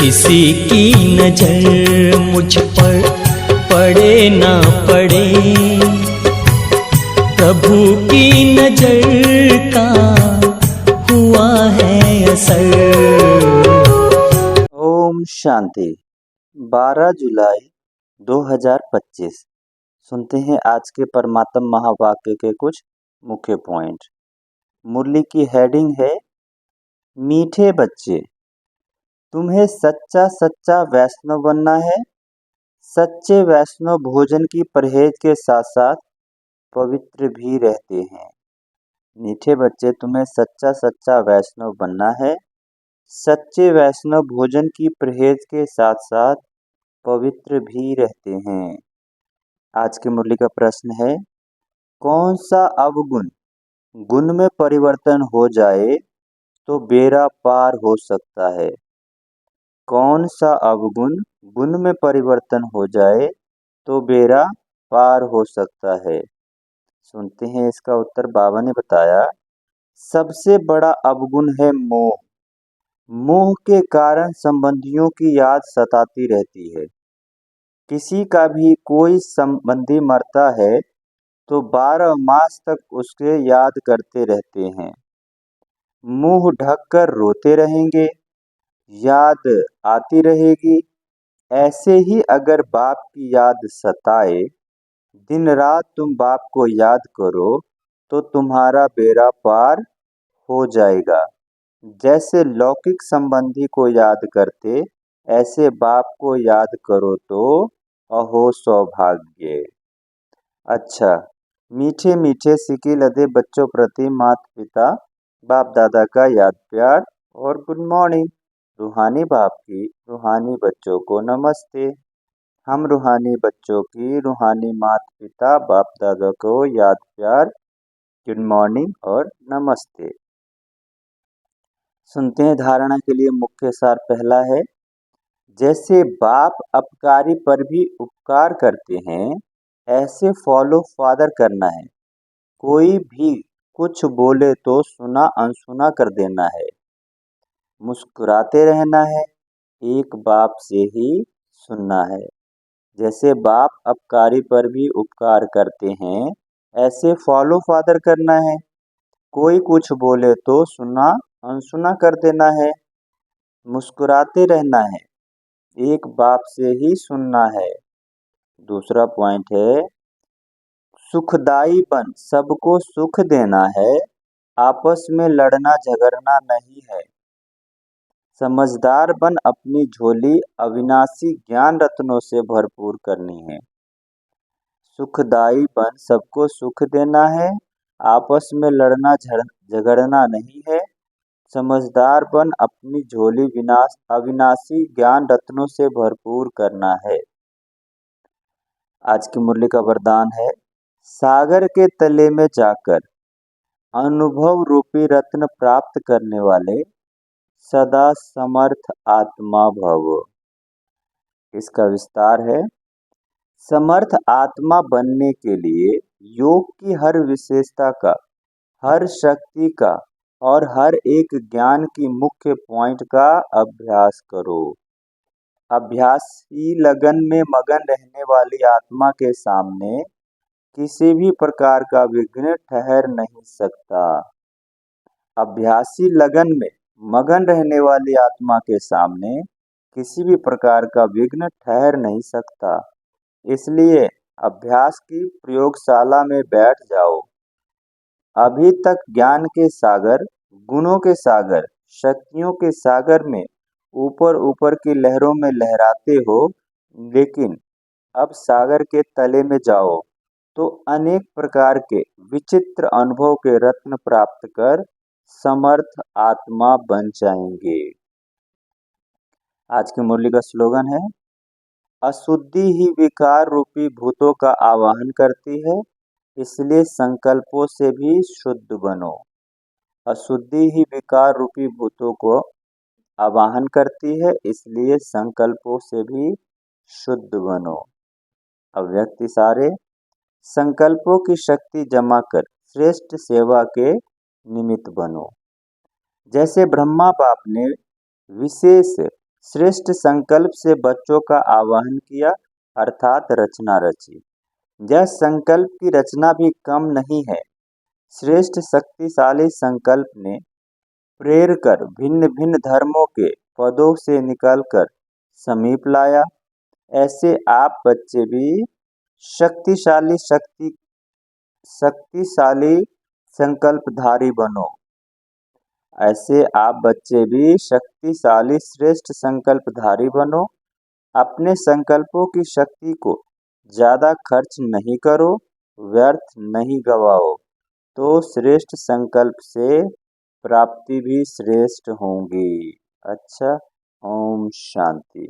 किसी की नजर मुझ पर पड़े ना पड़े, प्रभु की नजर का हुआ है असर। ओम शांति। 12 जुलाई 2025। सुनते हैं आज के परमात्म महावाक्य के कुछ मुख्य पॉइंट। मुरली की हेडिंग है, मीठे बच्चे, तुम्हें सच्चा सच्चा वैष्णव बनना है। सच्चे वैष्णव भोजन की परहेज के साथ साथ पवित्र भी रहते हैं। मीठे बच्चे, तुम्हें सच्चा सच्चा वैष्णव बनना है। सच्चे वैष्णव भोजन की परहेज के साथ साथ पवित्र भी रहते हैं। आज की मुरली का प्रश्न है, कौन सा अवगुण गुण में परिवर्तन हो जाए तो बेड़ा पार हो सकता है। कौन सा अवगुण गुण में परिवर्तन हो जाए तो बेड़ा पार हो सकता है। सुनते हैं इसका उत्तर। बाबा ने बताया, सबसे बड़ा अवगुण है मोह। मोह के कारण संबंधियों की याद सताती रहती है। किसी का भी कोई संबंधी मरता है तो 12 मास तक उसके याद करते रहते हैं। मुंह ढककर रोते रहेंगे, याद आती रहेगी। ऐसे ही अगर बाप की याद सताए, दिन रात तुम बाप को याद करो तो तुम्हारा बेड़ा पार हो जाएगा। जैसे लौकिक संबंधी को याद करते, ऐसे बाप को याद करो तो अहो सौभाग्य। अच्छा, मीठे मीठे सिकी लदे बच्चों प्रति माता पिता बाप दादा का याद प्यार और गुड मॉर्निंग। रूहानी बाप की रूहानी बच्चों को नमस्ते। हम रूहानी बच्चों की रूहानी माता पिता बाप दादा को याद प्यार, गुड मॉर्निंग और नमस्ते। सुनते हैं धारणा के लिए मुख्य सार। पहला है, जैसे बाप अपकारी पर भी उपकार करते हैं, ऐसे फॉलो फादर करना है। कोई भी कुछ बोले तो सुना अनसुना कर देना है। मुस्कुराते रहना है, एक बाप से ही सुनना है। जैसे बाप अपकारी पर भी उपकार करते हैं, ऐसे फॉलो फादर करना है। कोई कुछ बोले तो सुना अनसुना कर देना है। मुस्कुराते रहना है, एक बाप से ही सुनना है। दूसरा पॉइंट है, सुखदायीपन सबको सुख देना है, आपस में लड़ना झगड़ना नहीं है। समझदार बन अपनी झोली अविनाशी ज्ञान रत्नों से भरपूर करनी है। सुखदायी बन सबको सुख देना है, आपस में लड़ना झगड़ना नहीं है। समझदार बन अपनी झोली अविनाशी ज्ञान रत्नों से भरपूर करना है। आज की मुरली का वरदान है, सागर के तले में जाकर अनुभव रूपी रत्न प्राप्त करने वाले सदा समर्थ आत्मा भव। इसका विस्तार है, समर्थ आत्मा बनने के लिए योग की हर विशेषता का, हर शक्ति का और हर एक ज्ञान की मुख्य पॉइंट का अभ्यास करो। अभ्यासी लगन में मगन रहने वाली आत्मा के सामने किसी भी प्रकार का विघ्न ठहर नहीं सकता। अभ्यासी लगन में मगन रहने वाली आत्मा के सामने किसी भी प्रकार का विघ्न ठहर नहीं सकता। इसलिए अभ्यास की प्रयोगशाला में बैठ जाओ। अभी तक ज्ञान के सागर, गुणों के सागर, शक्तियों के सागर में ऊपर ऊपर की लहरों में लहराते हो, लेकिन अब सागर के तले में जाओ तो अनेक प्रकार के विचित्र अनुभव के रत्न प्राप्त कर समर्थ आत्मा बन जाएंगे। आज की मुरली का स्लोगन है, अशुद्धि ही विकार रूपी भूतों का आवाहन करती है, इसलिए संकल्पों से भी शुद्ध बनो। अशुद्धि ही विकार रूपी भूतों को आवाहन करती है, इसलिए संकल्पों से भी शुद्ध बनो। अव्यक्त सारे, संकल्पों की शक्ति जमा कर श्रेष्ठ सेवा के निमित्त बनो। जैसे ब्रह्मा बाप ने विशेष श्रेष्ठ संकल्प से बच्चों का आह्वान किया अर्थात रचना रची। यह संकल्प की रचना भी कम नहीं है। श्रेष्ठ शक्तिशाली संकल्प ने प्रेर कर भिन्न भिन्न धर्मों के पदों से निकलकर समीप लाया। ऐसे आप बच्चे भी शक्तिशाली संकल्पधारी बनो। ऐसे आप बच्चे भी शक्तिशाली श्रेष्ठ संकल्पधारी बनो। अपने संकल्पों की शक्ति को ज्यादा खर्च नहीं करो, व्यर्थ नहीं गवाओ, तो श्रेष्ठ संकल्प से प्राप्ति भी श्रेष्ठ होंगी। अच्छा, ओम शांति।